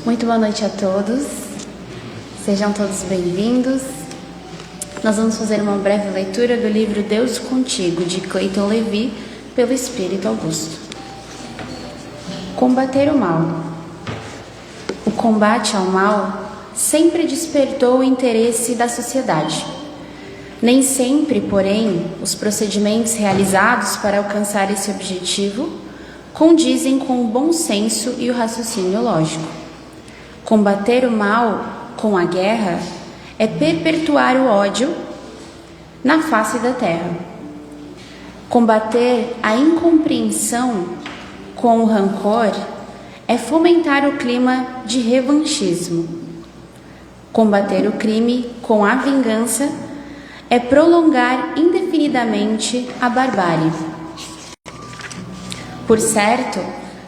Muito boa noite a todos, sejam todos bem-vindos. Nós vamos fazer uma breve leitura do livro Deus Contigo, de Clayton Levi, pelo Espírito Augusto. Combater o mal. O combate ao mal sempre despertou o interesse da sociedade. Nem sempre, porém, os procedimentos realizados para alcançar esse objetivo condizem com o bom senso e o raciocínio lógico. Combater o mal com a guerra é perpetuar o ódio na face da terra. Combater a incompreensão com o rancor é fomentar o clima de revanchismo. Combater o crime com a vingança é prolongar indefinidamente a barbárie. Por certo,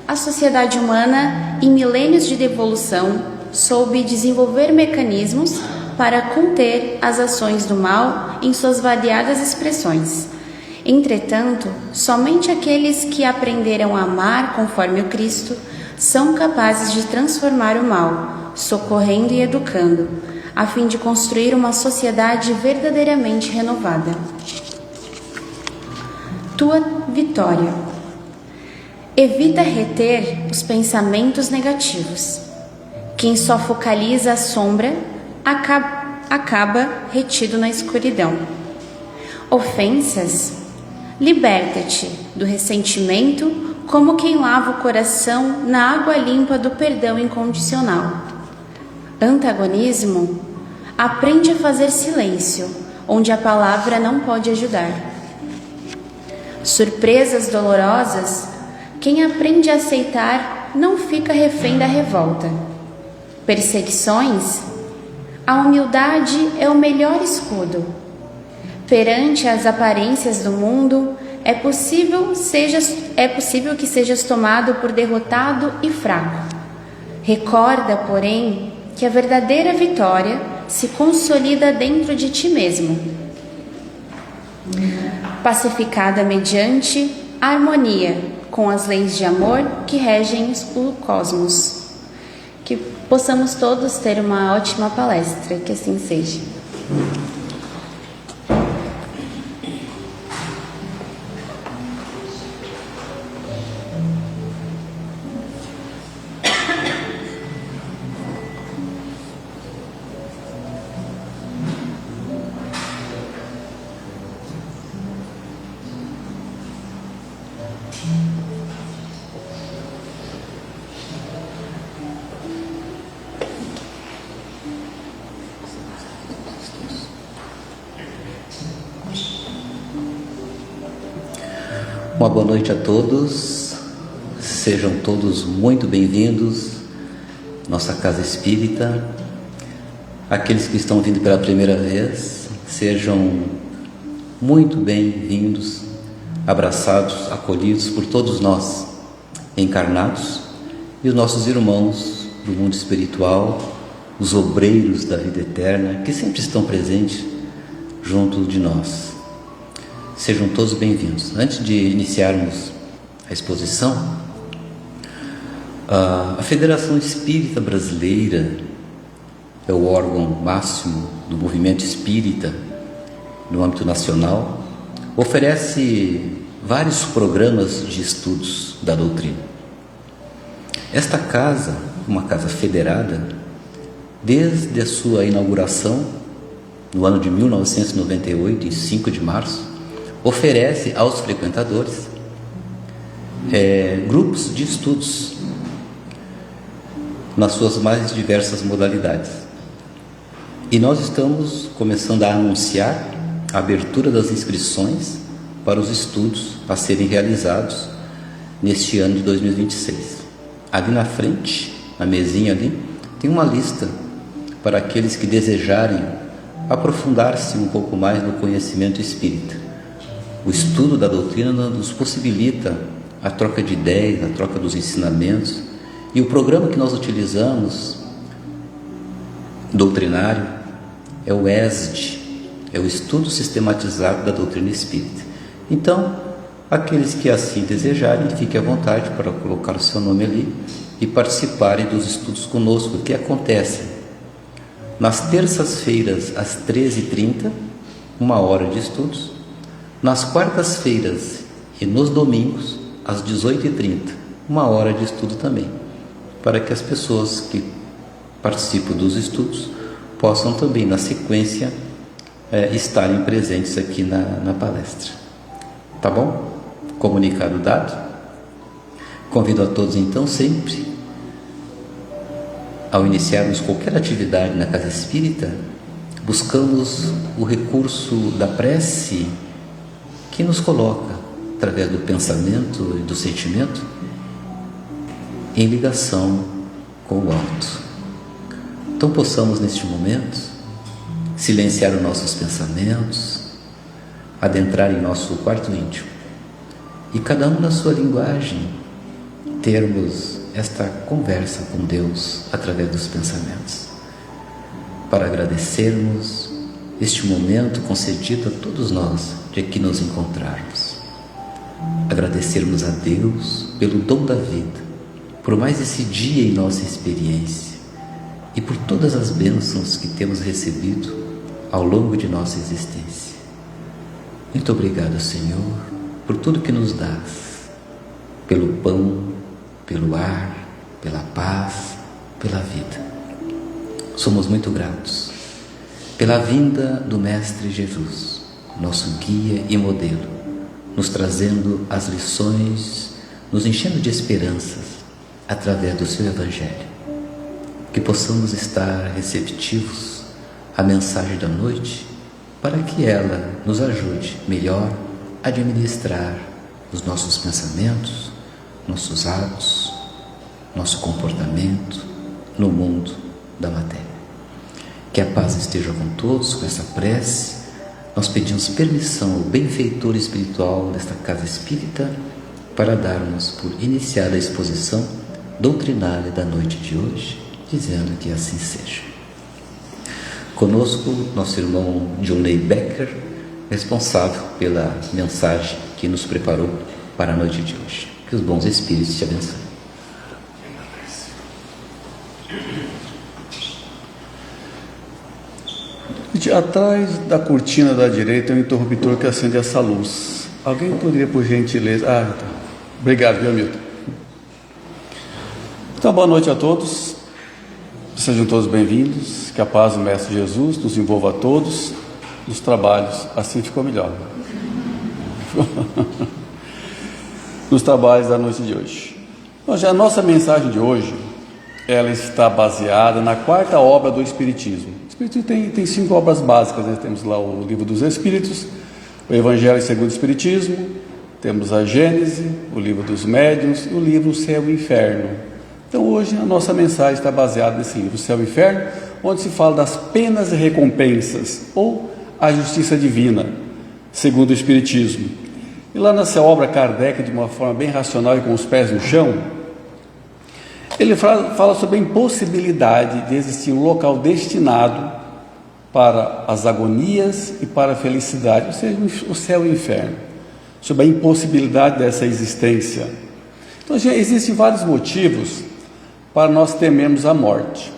a sociedade humana, em milênios de devolução, soube desenvolver mecanismos para conter as ações do mal em suas variadas expressões. Entretanto, somente aqueles que aprenderam a amar conforme o Cristo são capazes de transformar o mal, socorrendo e educando, a fim de construir uma sociedade verdadeiramente renovada. Tua vitória. Evita reter os pensamentos negativos. Quem só focaliza a sombra acaba retido na escuridão. Ofensas. Liberta-te do ressentimento como quem lava o coração na água limpa do perdão incondicional. Antagonismo. Aprende a fazer silêncio, onde a palavra não pode ajudar. Surpresas dolorosas. Quem aprende a aceitar não fica refém da revolta. Perseguições. A humildade é o melhor escudo. Perante as aparências do mundo, é possível que sejas tomado por derrotado e fraco. Recorda, porém, que a verdadeira vitória se consolida dentro de ti mesmo. Pacificada mediante a harmonia com as leis de amor que regem o cosmos. Que possamos todos ter uma ótima palestra, que assim seja. Uma boa noite a todos, sejam todos muito bem-vindos à nossa casa espírita. Aqueles que estão vindo pela primeira vez, sejam muito bem-vindos, abraçados, acolhidos por todos nós, encarnados, e os nossos irmãos do mundo espiritual, os obreiros da vida eterna, que sempre estão presentes junto de nós. Sejam todos bem-vindos. Antes de iniciarmos a exposição, a Federação Espírita Brasileira é o órgão máximo do movimento espírita no âmbito nacional, oferece vários programas de estudos da doutrina. Esta casa, uma casa federada, desde a sua inauguração no ano de 1998, em 5 de março, oferece aos frequentadores grupos de estudos nas suas mais diversas modalidades. E nós estamos começando a anunciar a abertura das inscrições para os estudos a serem realizados neste ano de 2026. Ali na frente, na mesinha ali, tem uma lista para aqueles que desejarem aprofundar-se um pouco mais no conhecimento espírita. O estudo da doutrina nos possibilita a troca de ideias, a troca dos ensinamentos, e o programa que nós utilizamos, doutrinário, é o ESD, é o Estudo Sistematizado da Doutrina Espírita. Então, aqueles que assim desejarem, fiquem à vontade para colocar o seu nome ali e participarem dos estudos conosco, que acontecem nas terças-feiras às 13h30, 1 hora de estudos, nas quartas-feiras e nos domingos às 18h30, 1 hora de estudo também, para que as pessoas que participam dos estudos possam também, na sequência, estarem presentes aqui na palestra. Tá bom? Comunicado dado. Convido a todos, então, sempre, ao iniciarmos qualquer atividade na Casa Espírita, buscamos o recurso da prece que nos coloca, através do pensamento e do sentimento, em ligação com o alto. Então possamos, neste momento, silenciar os nossos pensamentos, adentrar em nosso quarto íntimo e, cada um na sua linguagem, termos esta conversa com Deus através dos pensamentos, para agradecermos este momento concedido a todos nós de aqui nos encontrarmos. Agradecermos a Deus pelo dom da vida, por mais esse dia em nossa experiência e por todas as bênçãos que temos recebido ao longo de nossa existência. Muito obrigado, Senhor, por tudo que nos dás, pelo pão, pelo ar, pela paz, pela vida. Somos muito gratos pela vinda do Mestre Jesus, nosso guia e modelo, nos trazendo as lições, nos enchendo de esperanças através do seu Evangelho. Que possamos estar receptivos à mensagem da noite, para que ela nos ajude melhor a administrar os nossos pensamentos, nossos atos, nosso comportamento no mundo da matéria. Que a paz esteja com todos. Com essa prece, nós pedimos permissão ao benfeitor espiritual desta Casa Espírita para darmos por iniciada a exposição doutrinária da noite de hoje, dizendo que assim seja. Conosco, nosso irmão Johnny Becker, responsável pela mensagem que nos preparou para a noite de hoje. Que os bons Espíritos te abençoem. Atrás da cortina da direita é um interruptor que acende essa luz. Alguém poderia, por gentileza... tá. Obrigado, viu, Milton? Então, boa noite a todos. Sejam todos bem-vindos. Que a paz do Mestre Jesus nos envolva a todos nos trabalhos. Assim ficou melhor. Nos trabalhos da noite de hoje. Então, já a nossa mensagem de hoje, ela está baseada na quarta obra do Espiritismo. O Espiritismo tem 5 obras básicas, né? Temos lá o Livro dos Espíritos, o Evangelho segundo o Espiritismo, temos a Gênese, o Livro dos Médiuns e o livro Céu e Inferno. Então hoje a nossa mensagem está baseada nesse livro, Céu e Inferno, onde se fala das penas e recompensas, ou a justiça divina, segundo o Espiritismo. E lá nessa obra, Kardec, de uma forma bem racional e com os pés no chão, ele fala sobre a impossibilidade de existir um local destinado para as agonias e para a felicidade, ou seja, o céu e o inferno, sobre a impossibilidade dessa existência. Então, já existem vários motivos para nós temermos a morte.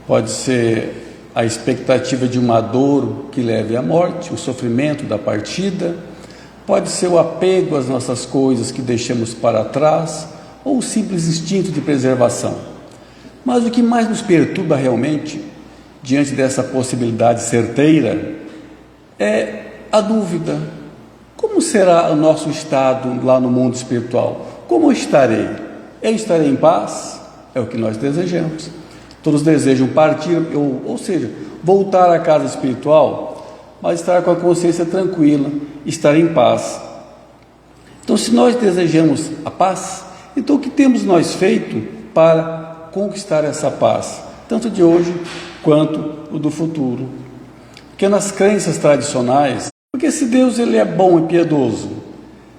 Pode ser a expectativa de uma dor que leve à morte, o sofrimento da partida, pode ser o apego às nossas coisas que deixamos para trás, ou o simples instinto de preservação. Mas o que mais nos perturba realmente, diante dessa possibilidade certeira, é a dúvida. Como será o nosso estado lá no mundo espiritual? Como eu estarei? Eu estarei em paz? É o que nós desejamos. Todos desejam partir, ou seja, voltar à casa espiritual, mas estar com a consciência tranquila, estar em paz. Então, se nós desejamos a paz, então o que temos nós feito para conquistar essa paz, tanto de hoje quanto o do futuro? Porque nas crenças tradicionais, porque se Deus ele é bom e piedoso,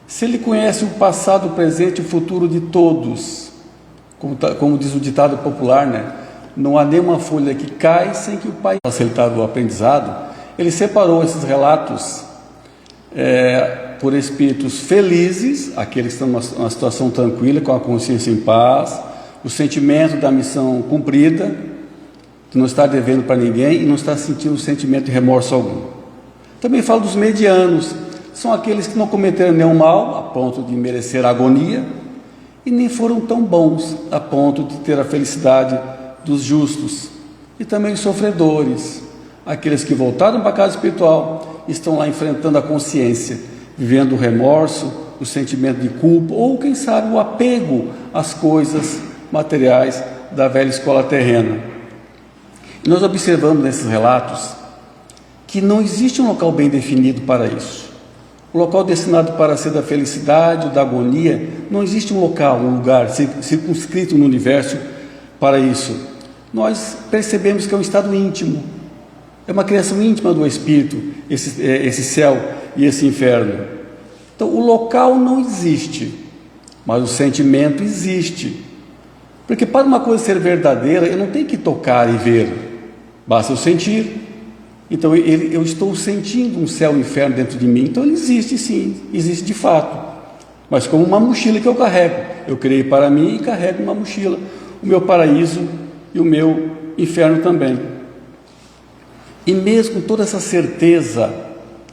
se Ele conhece o passado, o presente e o futuro de todos, como diz o ditado popular, né? Não há nenhuma folha que cai sem que o Pai facilitar o aprendizado. Ele separou esses relatos por espíritos felizes, aqueles que estão numa situação tranquila, com a consciência em paz, o sentimento da missão cumprida, de não estar devendo para ninguém e não estar sentindo sentimento de remorso algum. Também falo dos medianos, são aqueles que não cometeram nenhum mal a ponto de merecer a agonia e nem foram tão bons a ponto de ter a felicidade dos justos. E também os sofredores, aqueles que voltaram para a casa espiritual e estão lá enfrentando a consciência, vivendo o remorso, o sentimento de culpa ou, quem sabe, o apego às coisas materiais da velha escola terrena. E nós observamos nesses relatos que não existe um local bem definido para isso. O local destinado para ser da felicidade ou da agonia, não existe um local, um lugar circunscrito no universo para isso. Nós percebemos que é um estado íntimo, é uma criação íntima do Espírito, esse céu e esse inferno. Então, o local não existe, mas o sentimento existe. Porque para uma coisa ser verdadeira, eu não tenho que tocar e ver, basta eu sentir. Então, eu estou sentindo um céu e um inferno dentro de mim, então ele existe sim, existe de fato. Mas como uma mochila que eu carrego, eu criei para mim e carrego uma mochila, o meu paraíso e o meu inferno também. E mesmo com toda essa certeza,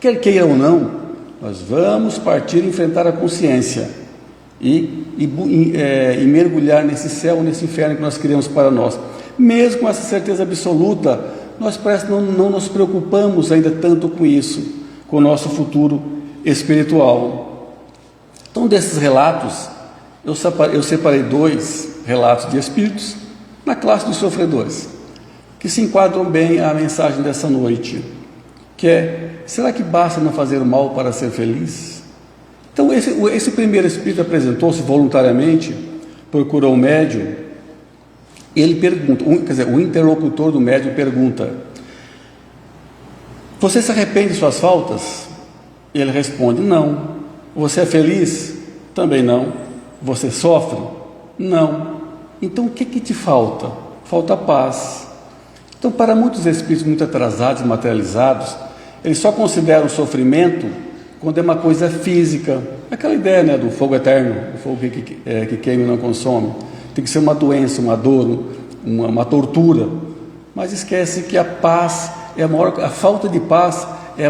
quer queira ou não, nós vamos partir e enfrentar a consciência e mergulhar nesse céu, nesse inferno que nós criamos para nós. Mesmo com essa certeza absoluta, nós parece que não nos preocupamos ainda tanto com isso, com o nosso futuro espiritual. Então, desses relatos, eu separei 2 relatos de espíritos na classe dos sofredores, que se enquadram bem à mensagem dessa noite, que é: será que basta não fazer o mal para ser feliz? Então, esse primeiro espírito apresentou-se voluntariamente, procurou um médium. Ele pergunta, o interlocutor do médium pergunta: você se arrepende de suas faltas? Ele responde: não. Você é feliz? Também não. Você sofre? Não. Então o que te falta? Falta paz. Então, para muitos espíritos muito atrasados e materializados, eles só consideram o sofrimento quando é uma coisa física. Aquela ideia, né, do fogo eterno, o fogo que queima e não consome. Tem que ser uma doença, uma dor, uma tortura. Mas esquece que a paz é a falta de paz é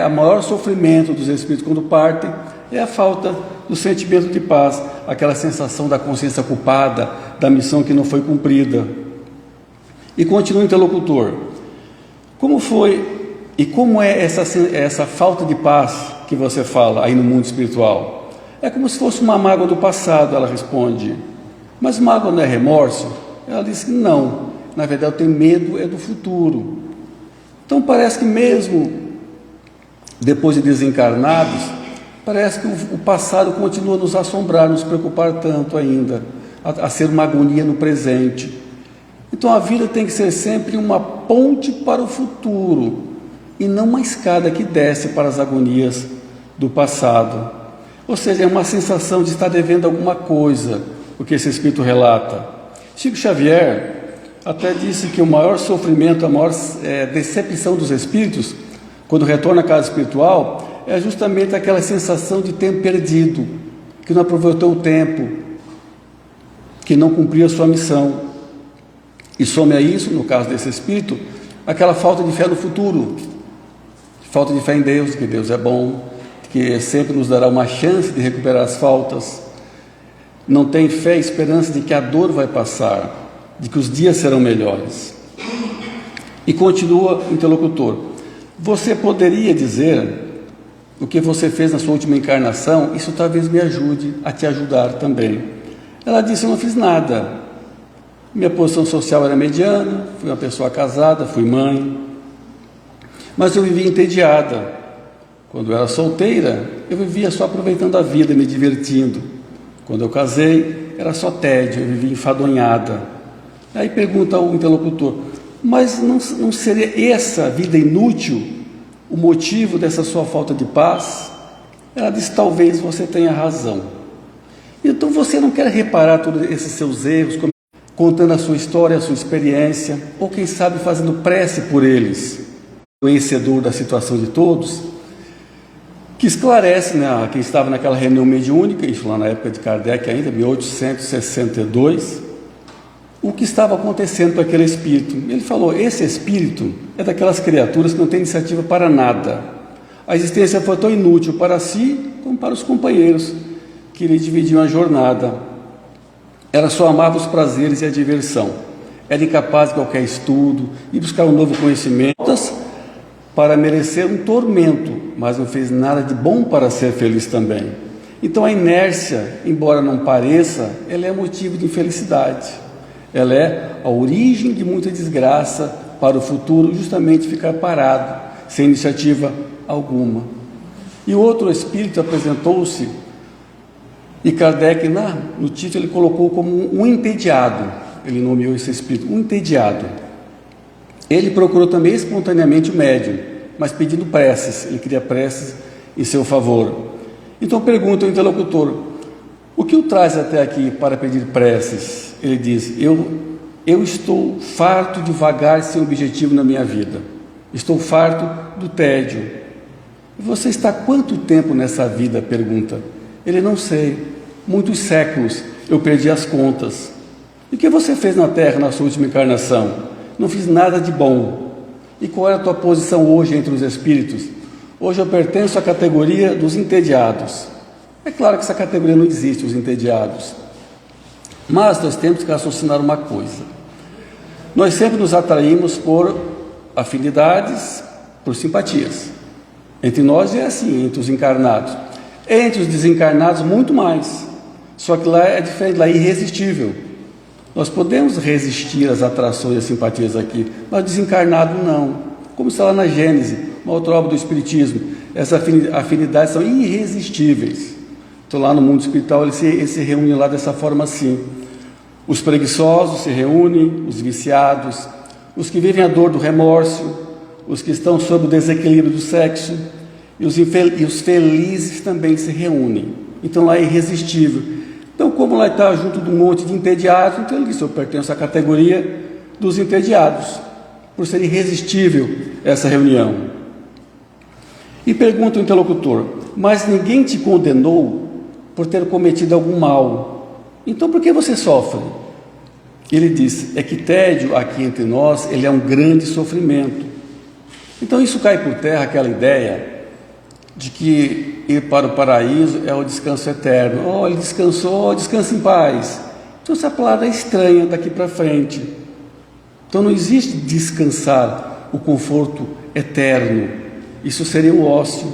a maior sofrimento dos espíritos quando partem, é a falta do sentimento de paz, aquela sensação da consciência culpada, da missão que não foi cumprida. E continua o interlocutor: como foi e como é essa falta de paz que você fala aí no mundo espiritual? É como se fosse uma mágoa do passado, ela responde. Mas mágoa não é remorso? Ela diz que não, na verdade eu tenho medo do futuro. Então parece que mesmo depois de desencarnados, parece que o passado continua a nos assombrar, nos preocupar tanto ainda, a ser uma agonia no presente. Então a vida tem que ser sempre uma ponte para o futuro e não uma escada que desce para as agonias do passado. Ou seja, é uma sensação de estar devendo alguma coisa, o que esse espírito relata. Chico Xavier até disse que o maior sofrimento, a maior decepção dos espíritos, quando retorna à casa espiritual, é justamente aquela sensação de tempo perdido, que não aproveitou o tempo, que não cumpriu a sua missão. E some a isso, no caso desse espírito, aquela falta de fé no futuro, falta de fé em Deus, que Deus é bom, que sempre nos dará uma chance de recuperar as faltas. Não tem fé e esperança de que a dor vai passar, de que os dias serão melhores. E continua o interlocutor: você poderia dizer o que você fez na sua última encarnação? Isso talvez me ajude a te ajudar também. Ela disse: eu não fiz nada. Minha posição social era mediana, fui uma pessoa casada, fui mãe, mas eu vivia entediada. Quando eu era solteira, eu vivia só aproveitando a vida, me divertindo. Quando eu casei, era só tédio, eu vivia enfadonhada. Aí pergunta o interlocutor: mas não seria essa vida inútil o motivo dessa sua falta de paz? Ela diz: talvez você tenha razão. Então você não quer reparar todos esses seus erros, contando a sua história, a sua experiência, ou quem sabe fazendo prece por eles, conhecedor da situação de todos? que esclarece, né, a quem estava naquela reunião mediúnica, isso lá na época de Kardec ainda, 1862, o que estava acontecendo com aquele espírito. Ele falou: esse espírito é daquelas criaturas que não tem iniciativa para nada. A existência foi tão inútil para si como para os companheiros que lhe dividiam a jornada. Ela só amava os prazeres e a diversão. Era incapaz de qualquer estudo e buscar um novo conhecimento para merecer um tormento, mas não fez nada de bom para ser feliz também. Então a inércia, embora não pareça, ela é motivo de infelicidade. Ela é a origem de muita desgraça para o futuro, justamente ficar parado, sem iniciativa alguma. E o outro espírito apresentou-se, e Kardec, no título, ele colocou como um entediado. Ele nomeou esse espírito, um entediado. Ele procurou também espontaneamente o médium, mas pedindo preces. Ele queria preces em seu favor. Então pergunta ao interlocutor: o que o traz até aqui para pedir preces? Ele diz: eu estou farto de vagar sem objetivo na minha vida. Estou farto do tédio. E você está há quanto tempo nessa vida? Pergunta. Ele: não sei, muitos séculos, eu perdi as contas. E o que você fez na Terra na sua última encarnação? Não fiz nada de bom. E qual é a tua posição hoje entre os espíritos? Hoje eu pertenço à categoria dos entediados. É claro que essa categoria não existe, os entediados. Mas nós temos que raciocinar uma coisa. Nós sempre nos atraímos por afinidades, por simpatias. Entre nós é assim, entre os encarnados. Entre os desencarnados, muito mais. Só que lá é diferente, lá é irresistível. Nós podemos resistir às atrações e às simpatias aqui, mas desencarnado não. Como está lá na Gênese, uma outra obra do Espiritismo. Essas afinidades são irresistíveis. Então lá no mundo espiritual eles se reúnem lá dessa forma assim. Os preguiçosos se reúnem, os viciados, os que vivem a dor do remorso, os que estão sob o desequilíbrio do sexo, e os felizes também se reúnem. Então lá é irresistível. Então, como lá está junto de um monte de entediados, então ele disse: eu pertenço à categoria dos entediados, por ser irresistível essa reunião. E pergunta o interlocutor: mas ninguém te condenou por ter cometido algum mal, então por que você sofre? Ele diz: é que tédio aqui entre nós, ele é um grande sofrimento. Então isso cai por terra aquela ideia de que ir para o paraíso é o descanso eterno. Oh, ele descansou, descansa em paz. Então essa palavra é estranha daqui para frente. Então não existe descansar, o conforto eterno. Isso seria o ócio.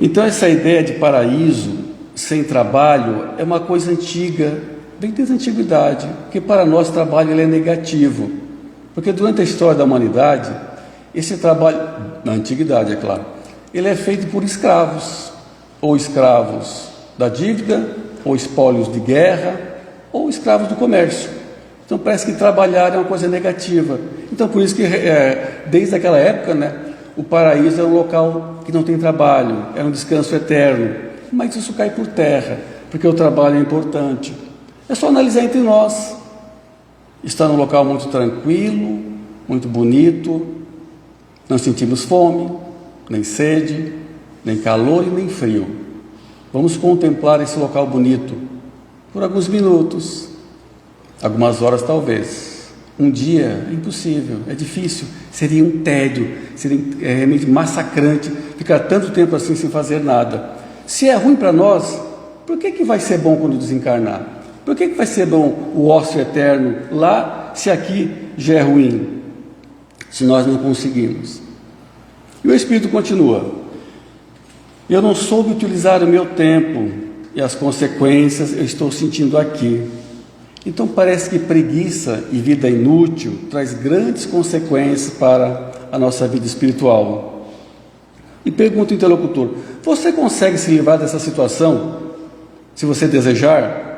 Então essa ideia de paraíso sem trabalho é uma coisa antiga, bem desde a antiguidade, porque para nós o trabalho ele é negativo. Porque durante a história da humanidade, esse trabalho, na antiguidade é claro, ele é feito por escravos, ou escravos da dívida, ou espólios de guerra, ou escravos do comércio. Então parece que trabalhar é uma coisa negativa. Então por isso que desde aquela época, né, o paraíso é um local que não tem trabalho, é um descanso eterno. Mas isso cai por terra, porque o trabalho é importante. É só analisar entre nós. Está num local muito tranquilo, muito bonito, não sentimos fome, nem sede, nem calor e nem frio. Vamos contemplar esse local bonito por alguns minutos, algumas horas talvez. Um dia é impossível, é difícil, seria um tédio, seria realmente massacrante ficar tanto tempo assim sem fazer nada. Se é ruim para nós, por que vai ser bom quando desencarnar? Por que vai ser bom o ócio eterno lá, se aqui já é ruim? Se nós não conseguimos. E o Espírito continua: eu não soube utilizar o meu tempo e as consequências eu estou sentindo aqui. Então parece que preguiça e vida inútil traz grandes consequências para a nossa vida espiritual. E pergunta o interlocutor: você consegue se livrar dessa situação se você desejar?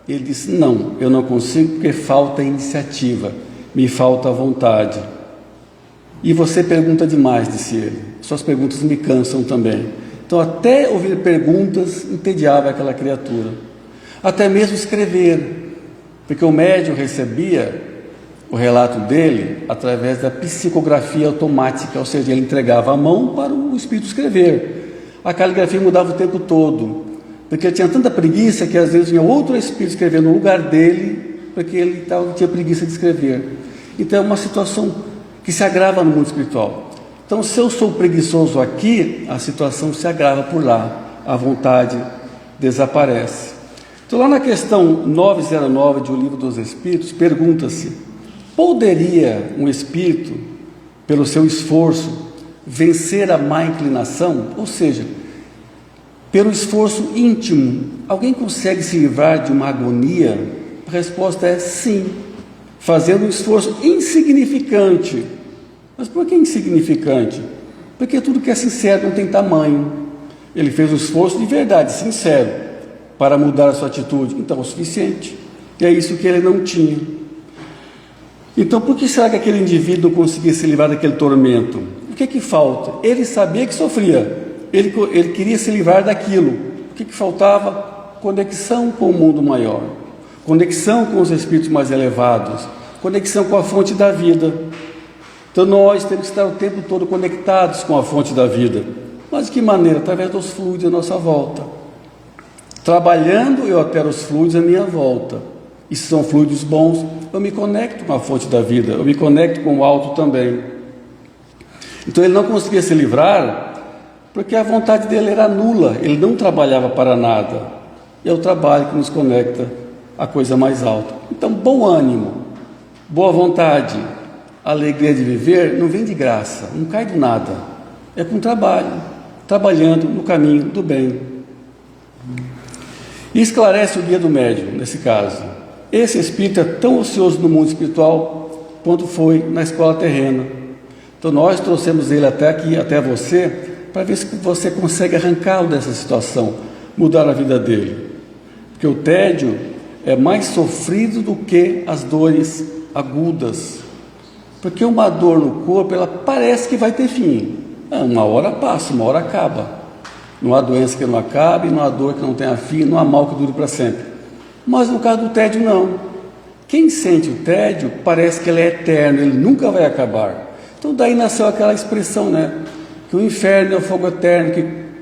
Ele diz: não, eu não consigo porque falta iniciativa, me falta vontade. E você pergunta demais, disse ele. Suas perguntas me cansam também. Então até ouvir perguntas entediava aquela criatura. Até mesmo escrever, porque o médium recebia o relato dele através da psicografia automática, ou seja, ele entregava a mão para o espírito escrever. A caligrafia mudava o tempo todo, porque ele tinha tanta preguiça que às vezes vinha outro espírito escrever no lugar dele, porque ele tinha preguiça de escrever. Então é uma situação que se agrava no mundo espiritual. Então, se eu sou preguiçoso aqui, a situação se agrava por lá, a vontade desaparece. Então, lá na questão 909 de O Livro dos Espíritos, pergunta-se: poderia um espírito, pelo seu esforço, vencer a má inclinação? Ou seja, pelo esforço íntimo, alguém consegue se livrar de uma agonia? A resposta é sim, fazendo um esforço insignificante. Mas por que insignificante? Porque tudo que é sincero não tem tamanho. Ele fez um esforço de verdade, sincero, para mudar a sua atitude. Então, é o suficiente. E é isso que ele não tinha. Então, por que será que aquele indivíduo não conseguia se livrar daquele tormento? O que falta? Ele sabia que sofria. Ele queria se livrar daquilo. O que faltava? Conexão com o mundo maior. Conexão com os espíritos mais elevados. Conexão com a fonte da vida. Então nós temos que estar o tempo todo conectados com a fonte da vida. Mas de que maneira? Através dos fluidos à nossa volta. Trabalhando, eu altero os fluidos à minha volta. E se são fluidos bons, eu me conecto com a fonte da vida, eu me conecto com o alto também. Então ele não conseguia se livrar porque a vontade dele era nula, ele não trabalhava para nada. E é o trabalho que nos conecta à coisa mais alta. Então, bom ânimo, boa vontade, alegria de viver não vem de graça, não cai do nada. É com trabalho, trabalhando no caminho do bem. E esclarece o guia do médium, nesse caso. Esse espírito é tão ocioso no mundo espiritual quanto foi na escola terrena. Então nós trouxemos ele até aqui, até você, para ver se você consegue arrancá-lo dessa situação, mudar a vida dele. Porque o tédio é mais sofrido do que as dores agudas. Porque uma dor no corpo, ela parece que vai ter fim. Uma hora passa, uma hora acaba. Não há doença que não acabe, não há dor que não tenha fim, não há mal que dure para sempre. Mas no caso do tédio, não. Quem sente o tédio, parece que ele é eterno, ele nunca vai acabar. Então daí nasceu aquela expressão, né? Que o inferno é o fogo eterno,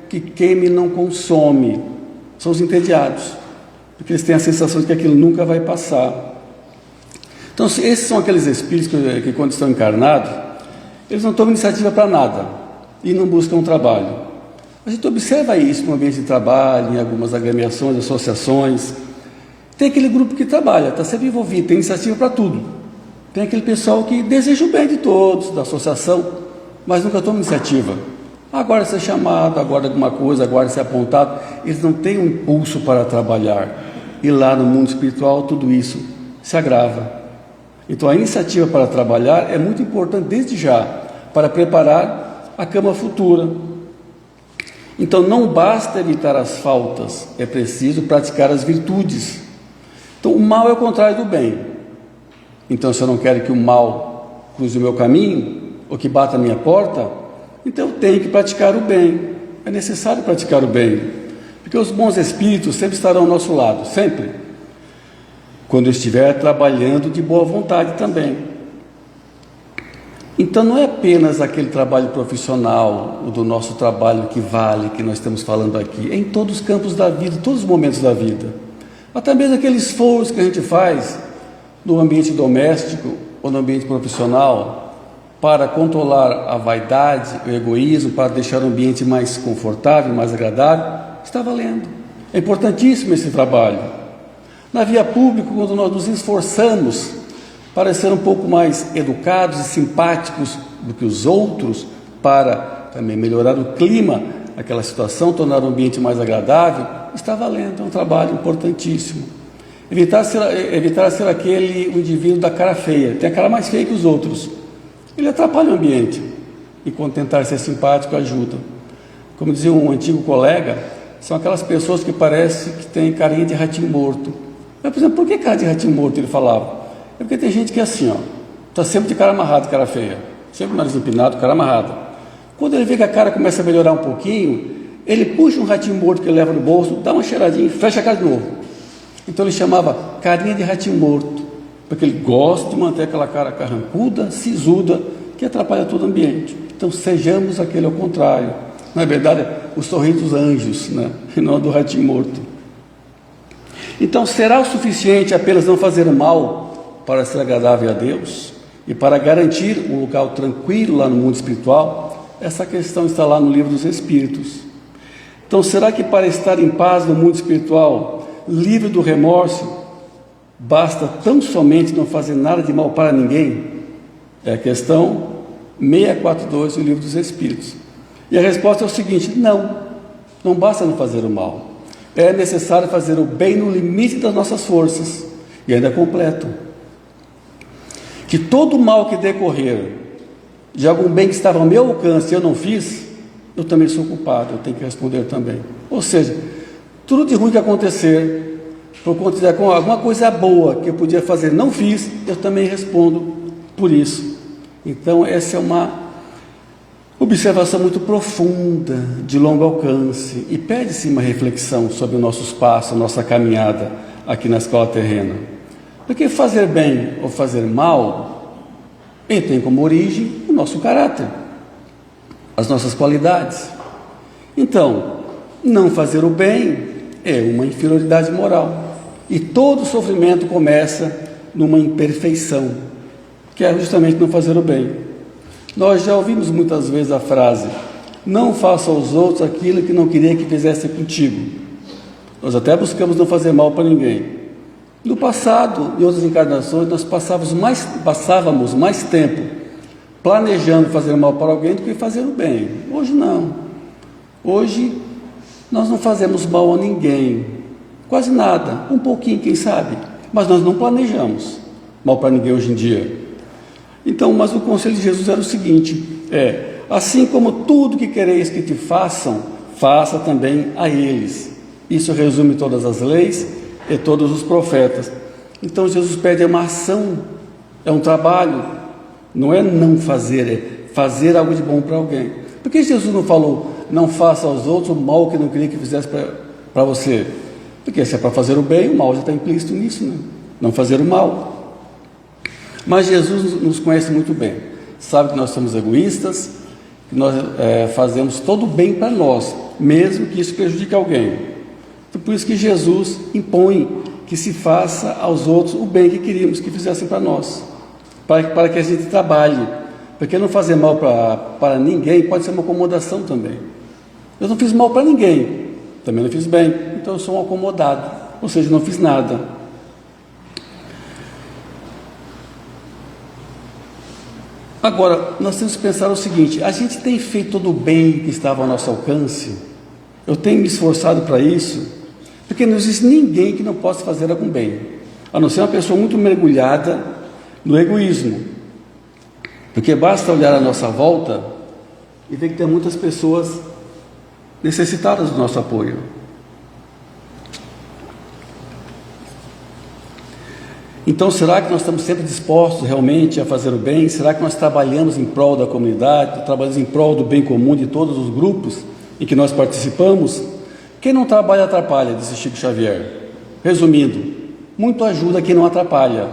que queima e não consome. São os entediados, porque eles têm a sensação de que aquilo nunca vai passar. Então esses são aqueles espíritos que quando estão encarnados, eles não tomam iniciativa para nada e não buscam trabalho. A gente observa isso no ambiente de trabalho, em algumas agremiações, associações. Tem aquele grupo que trabalha, está sempre envolvido, tem iniciativa para tudo. Tem aquele pessoal que deseja o bem de todos, da associação, mas nunca toma iniciativa. Agora ser chamado, agora alguma coisa, agora ser apontado. Eles não têm um impulso para trabalhar. E lá no mundo espiritual tudo isso se agrava. Então a iniciativa para trabalhar é muito importante desde já, para preparar a cama futura. Então não basta evitar as faltas, é preciso praticar as virtudes. Então o mal é o contrário do bem. Então se eu não quero que o mal cruze o meu caminho, ou que bata a minha porta, então eu tenho que praticar o bem. É necessário praticar o bem, porque os bons espíritos sempre estarão ao nosso lado, sempre. Quando eu estiver trabalhando de boa vontade também. Então não é apenas aquele trabalho profissional, o do nosso trabalho que vale, que nós estamos falando aqui, é em todos os campos da vida, todos os momentos da vida. Até mesmo aquele esforço que a gente faz no ambiente doméstico ou no ambiente profissional para controlar a vaidade, o egoísmo, para deixar o ambiente mais confortável, mais agradável, está valendo. É importantíssimo esse trabalho. Na via pública, quando nós nos esforçamos para ser um pouco mais educados e simpáticos do que os outros, para também melhorar o clima, aquela situação, tornar o ambiente mais agradável, está valendo, é um trabalho importantíssimo. Evitar ser aquele indivíduo da cara feia, tem a cara mais feia que os outros. Ele atrapalha o ambiente, enquanto tentar ser simpático ajuda. Como dizia um antigo colega, são aquelas pessoas que parecem que têm carinha de ratinho morto. Mas, por exemplo, por que cara de ratinho morto? Ele falava. É porque tem gente que é assim, está sempre de cara amarrada, cara feia, sempre nariz empinado, cara amarrada. Quando ele vê que a cara começa a melhorar um pouquinho, ele puxa um ratinho morto que ele leva no bolso, dá uma cheiradinha e fecha a cara de novo. Então ele chamava carinha de ratinho morto. porque ele gosta de manter aquela cara carrancuda, sisuda, que atrapalha todo o ambiente. Então sejamos aquele ao contrário. Na verdade, o sorriso dos anjos, né? E não do ratinho morto. Então, será o suficiente apenas não fazer o mal para ser agradável a Deus e para garantir um local tranquilo lá no mundo espiritual? Essa questão está lá no Livro dos Espíritos. Então, será que para estar em paz no mundo espiritual, livre do remorso, basta tão somente não fazer nada de mal para ninguém? É a questão 642 do Livro dos Espíritos. E a resposta é o seguinte: não basta não fazer o mal. É necessário fazer o bem no limite das nossas forças. E ainda completo: que todo o mal que decorrer de algum bem que estava ao meu alcance e eu não fiz, eu também sou culpado, eu tenho que responder também. Ou seja, tudo de ruim que acontecer, por conta de alguma coisa boa que eu podia fazer, não fiz, eu também respondo por isso. Então essa é uma observação muito profunda, de longo alcance, e pede-se uma reflexão sobre o nosso espaço, a nossa caminhada aqui na escola terrena. Porque fazer bem ou fazer mal, ele tem como origem o nosso caráter, as nossas qualidades. Então, não fazer o bem é uma inferioridade moral, e todo sofrimento começa numa imperfeição, que é justamente não fazer o bem. Nós já ouvimos muitas vezes a frase: não faça aos outros aquilo que não queria que fizesse contigo. Nós até buscamos não fazer mal para ninguém. No passado, em outras encarnações, nós passávamos mais tempo planejando fazer mal para alguém do que fazer o bem. Hoje não. Hoje nós não fazemos mal a ninguém, quase nada, um pouquinho, quem sabe, mas nós não planejamos mal para ninguém hoje em dia. Então, mas o conselho de Jesus era o seguinte: assim como tudo que quereis que te façam, faça também a eles. Isso resume todas as leis e todos os profetas. Então Jesus pede uma ação, é um trabalho, não é não fazer, é fazer algo de bom para alguém. Por que Jesus não falou: não faça aos outros o mal que não queria que fizesse para você? Porque se é para fazer o bem, o mal já está implícito nisso, né? Não fazer o mal. Mas Jesus nos conhece muito bem, sabe que nós somos egoístas, que nós fazemos todo o bem para nós, mesmo que isso prejudique alguém. Então, por isso que Jesus impõe que se faça aos outros o bem que queríamos que fizessem para nós, para que a gente trabalhe, porque não fazer mal para ninguém pode ser uma acomodação também. Eu não fiz mal para ninguém, também não fiz bem, então eu sou um acomodado, ou seja, não fiz nada. Agora, nós temos que pensar o seguinte: a gente tem feito todo o bem que estava ao nosso alcance? Eu tenho me esforçado para isso? Porque não existe ninguém que não possa fazer algum bem, a não ser uma pessoa muito mergulhada no egoísmo. Porque basta olhar à nossa volta e ver que tem muitas pessoas necessitadas do nosso apoio. Então, será que nós estamos sempre dispostos realmente a fazer o bem? Será que nós trabalhamos em prol da comunidade, trabalhamos em prol do bem comum de todos os grupos em que nós participamos? Quem não trabalha atrapalha, disse Chico Xavier. Resumindo, muito ajuda quem não atrapalha,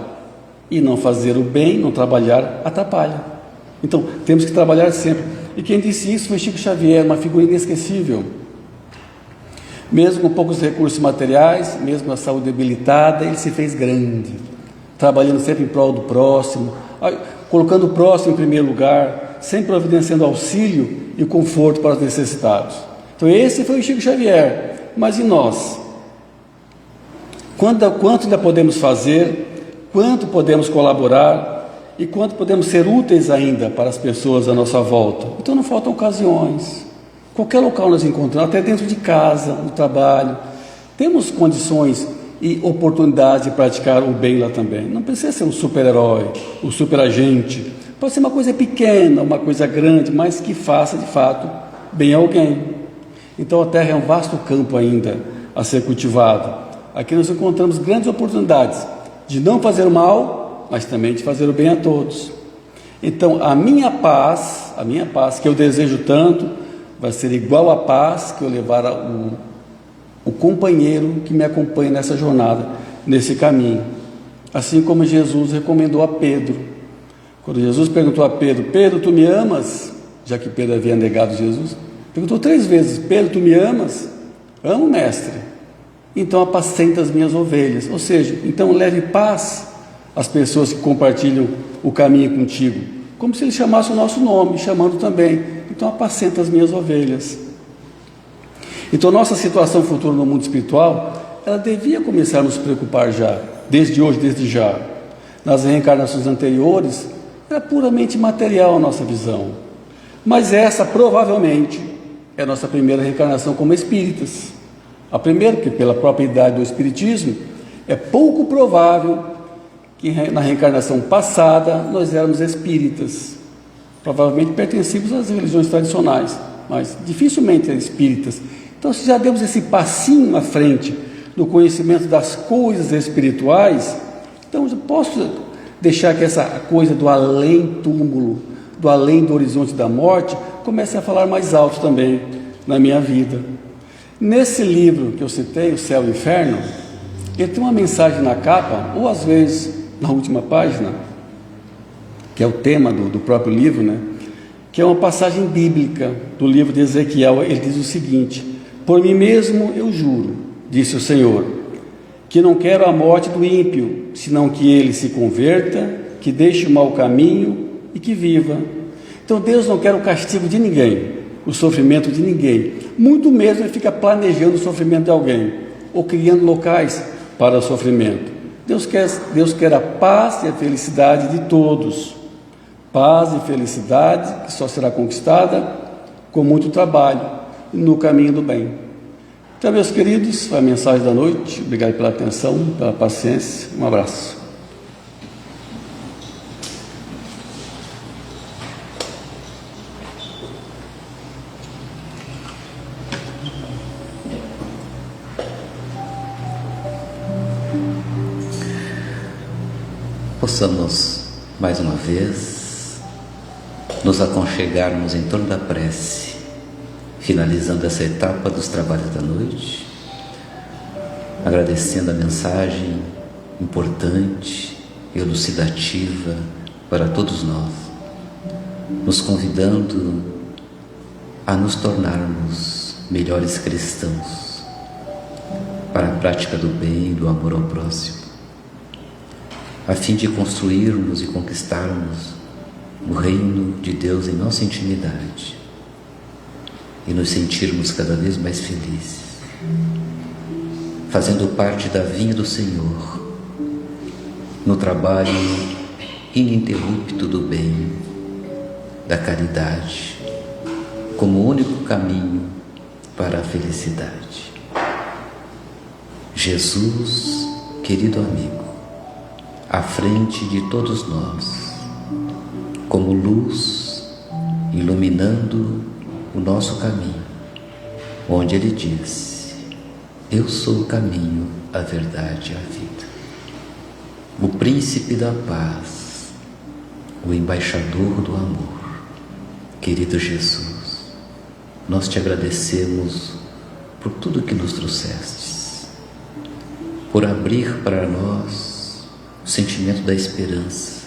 e não fazer o bem, não trabalhar, atrapalha. Então, temos que trabalhar sempre. E quem disse isso foi Chico Xavier, uma figura inesquecível. Mesmo com poucos recursos materiais, mesmo a saúde debilitada, ele se fez grande, trabalhando sempre em prol do próximo, colocando o próximo em primeiro lugar, sempre providenciando auxílio e conforto para os necessitados. Então esse foi o Chico Xavier. Mas e nós? Quanto ainda podemos fazer? Quanto podemos colaborar? E quanto podemos ser úteis ainda para as pessoas à nossa volta? Então não faltam ocasiões. Qualquer local nós encontramos, até dentro de casa, no trabalho, temos condições e oportunidade de praticar o bem lá também. Não precisa ser um super-herói, um super-agente. Pode ser uma coisa pequena, uma coisa grande, mas que faça de fato bem a alguém. Então a terra é um vasto campo ainda a ser cultivado. Aqui nós encontramos grandes oportunidades de não fazer o mal, mas também de fazer o bem a todos. Então a minha paz que eu desejo tanto, vai ser igual à paz que eu levar o companheiro que me acompanha nessa jornada, nesse caminho. assim como Jesus recomendou a Pedro. Quando Jesus perguntou a Pedro: Pedro, tu me amas? Já que Pedro havia negado Jesus, perguntou 3 vezes: Pedro, tu me amas? Amo, mestre. Então apacenta as minhas ovelhas. Ou seja, então leve paz às pessoas que compartilham o caminho contigo, como se ele chamasse o nosso nome, chamando também. Então apacenta as minhas ovelhas. Então nossa situação futura no mundo espiritual, ela devia começar a nos preocupar já, desde hoje, desde já. Nas reencarnações anteriores, era puramente material a nossa visão, mas essa provavelmente é a nossa primeira reencarnação como espíritas. A primeira, porque pela própria idade do espiritismo, é pouco provável que na reencarnação passada nós éramos espíritas. Provavelmente pertencíamos às religiões tradicionais, mas dificilmente espíritas. Então, se já demos esse passinho à frente no conhecimento das coisas espirituais, então eu posso deixar que essa coisa do além-túmulo, do além do horizonte da morte, comece a falar mais alto também na minha vida. Nesse livro que eu citei, O Céu e o Inferno, ele tem uma mensagem na capa, ou às vezes na última página, que é o tema do próprio livro, né? Que é uma passagem bíblica do livro de Ezequiel. Ele diz o seguinte: por mim mesmo eu juro, disse o Senhor, que não quero a morte do ímpio, senão que ele se converta, que deixe o mau caminho e que viva. Então Deus não quer o castigo de ninguém, o sofrimento de ninguém, muito menos ele fica planejando o sofrimento de alguém, ou criando locais para o sofrimento. Deus quer a paz e a felicidade de todos, paz e felicidade que só será conquistada com muito trabalho no caminho do bem. Então, meus queridos, foi a mensagem da noite. Obrigado pela atenção, pela paciência. Um abraço. Possamos, mais uma vez, nos aconchegarmos em torno da prece, finalizando essa etapa dos trabalhos da noite, agradecendo a mensagem importante e elucidativa para todos nós, nos convidando a nos tornarmos melhores cristãos para a prática do bem e do amor ao próximo, a fim de construirmos e conquistarmos o reino de Deus em nossa intimidade e nos sentirmos cada vez mais felizes, fazendo parte da vinha do Senhor, no trabalho ininterrupto do bem, da caridade, como único caminho para a felicidade. Jesus, querido amigo, à frente de todos nós, como luz iluminando o nosso caminho, onde Ele diz: eu sou o caminho, a verdade e a vida. O príncipe da paz, o embaixador do amor, querido Jesus, nós te agradecemos por tudo que nos trouxestes, por abrir para nós o sentimento da esperança,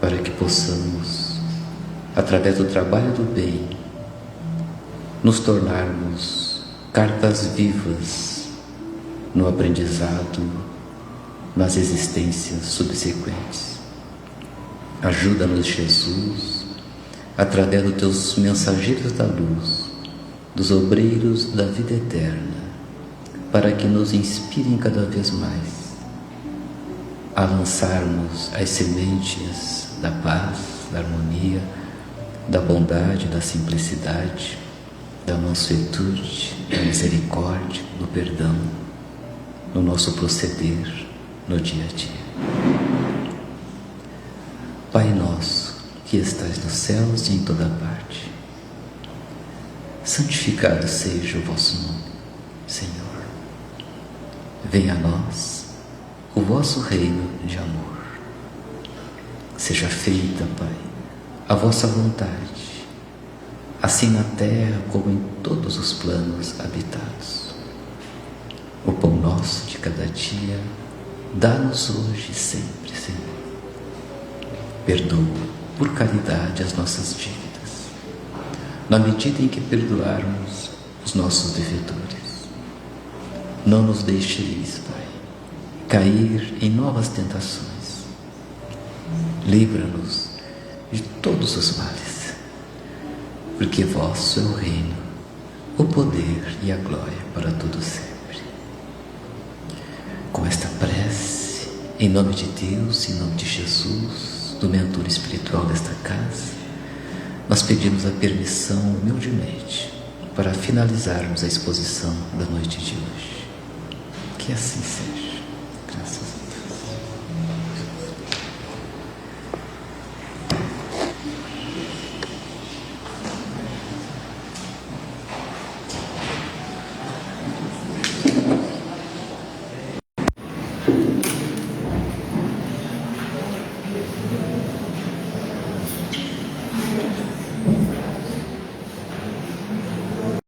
para que possamos, através do trabalho do bem, nos tornarmos cartas vivas no aprendizado, nas existências subsequentes. Ajuda-nos, Jesus, através dos teus mensageiros da luz, dos obreiros da vida eterna, para que nos inspirem cada vez mais a lançarmos as sementes da paz, da harmonia, da bondade, da simplicidade, da mansuetude, da misericórdia, do perdão, no nosso proceder, no dia a dia. Pai nosso, que estais nos céus e em toda parte, santificado seja o vosso nome, Senhor. Venha a nós o vosso reino de amor. Seja feita, Pai, a vossa vontade, assim na terra como em todos os planos habitados. O pão nosso de cada dia Dá-nos hoje e sempre, Senhor. Perdoa por caridade as nossas dívidas, na medida em que perdoarmos os nossos devedores. Não nos deixeis, Pai, cair em novas tentações. Livra-nos de todos os males, porque vosso é o reino, o poder e a glória para todo sempre. Com esta prece, em nome de Deus, em nome de Jesus, do mentor espiritual desta casa, nós pedimos a permissão humildemente para finalizarmos a exposição da noite de hoje. Que assim seja.